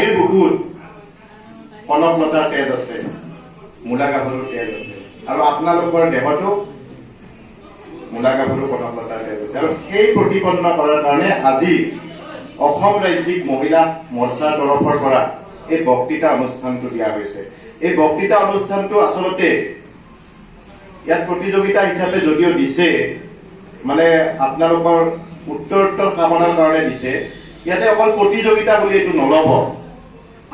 নাৰীৰ বুকুত কনকলতাৰ তেজ আছে, মূলা গাভৰুৰ তেজ আছে, আৰু আপোনালোকৰ দেহতো মূলা গাভৰু কনকলতাৰ তেজ আছে। আৰু সেই প্ৰতিপন্ন কৰাৰ কাৰণে আজি অসম ৰাজ্যিক মহিলা মৰ্চাৰ তৰফৰ পৰা এই বক্তৃতা অনুষ্ঠানটো দিয়া হৈছে। এই বক্তৃতা অনুষ্ঠানটো আচলতে ইয়াত প্ৰতিযোগিতা হিচাপে যদিও দিছে, মানে আপোনালোকৰ উত্তৰোত্তৰ কামনাৰ কাৰণে দিছে, ইয়াতে অকল প্ৰতিযোগিতা বুলি এইটো নলব।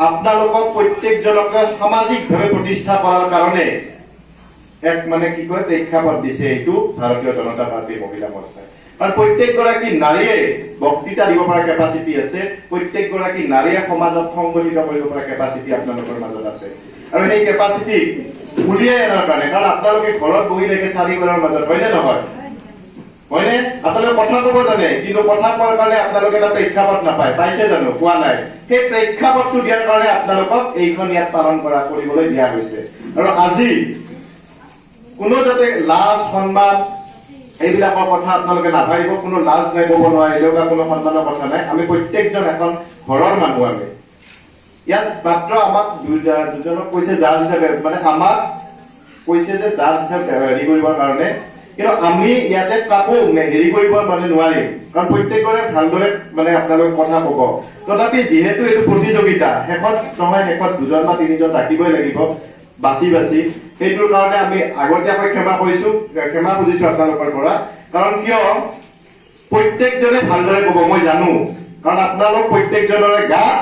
আপোনালোকক প্ৰত্যেকজনকে সামাজিকভাৱে প্ৰতিষ্ঠা কৰাৰ কাৰণে এক মানে কি কয় প্ৰেক্ষাপট দিছে এইটো ভাৰতীয় জনতা পাৰ্টী মহিলা মৰ্চাই। কাৰণ প্ৰত্যেকগৰাকী নাৰীয়ে বক্তৃতা দিব পৰা কেপাচিটি আছে, প্ৰত্যেকগৰাকী নাৰীয়ে সমাজক সংগঠিত কৰিব পৰা কেপাচিটি আপোনালোকৰ মাজত আছে। আৰু সেই কেপাচিটি উলিয়াই অনাৰ কাৰণে, কাৰণ আপোনালোকে ঘৰত বহি থাকে চাৰিওজনৰ মাজত, হয়নে নহয়? হয়নে? আপোনালোকে কথা কব জানে, কিন্তু কথা কোৱাৰ কাৰণে আপোনালোকে এটা প্ৰেক্ষাপট নাপায়। পাইছে জানো? কোৱা নাই। সেই প্ৰেক্ষাপটটো দিয়াৰ কাৰণে আপোনালোকক এইখন ইয়াত পালন কৰিবলৈ দিয়া হৈছে। আৰু আজি কোনো যাতে লাজ সন্মান এইবিলাকৰ কথা আপোনালোকে নাভাবিব। কোনো লাজ নাই, কব নোৱাৰিলেও বা কোনো সন্মানৰ কথা নাই। আমি প্ৰত্যেকজন এখন ঘৰৰ মানুহ। আমি ইয়াত মাত্ৰ আমাক দুজনক কৈছে জাজ হিচাপে, মানে আমাক কৈছে যে জাজ হিচাপে হেৰি কৰিবৰ কাৰণে, কিন্তু আমি ইয়াতে কাকো হেৰি কৰিব মানে নোৱাৰিম, কাৰণ প্ৰত্যেকৰে ভালদৰে মানে আপোনালোকে কথা কব। তথাপি যিহেতু এইটো প্ৰতিযোগিতা, শেষত নহয় শেষত দুজন বা তিনিজন ৰাখিবই লাগিব বাছি বাছি। সেইটোৰ কাৰণে আমি আগতীয়াকৈ ক্ষমা খুজিছো আপোনালোকৰ পৰা। কাৰণ কিয় প্ৰত্যেকজনে ভালদৰে কব মই জানো, কাৰণ আপোনালোক প্ৰত্যেকজনৰে গাত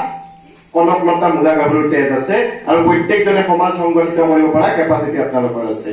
কনকলতা মূলা গাভৰুৰ তেজ আছে, আৰু প্ৰত্যেকজনে সমাজ সংগঠিত কৰিব পৰা কেপাচিটি আপোনালোকৰ আছে।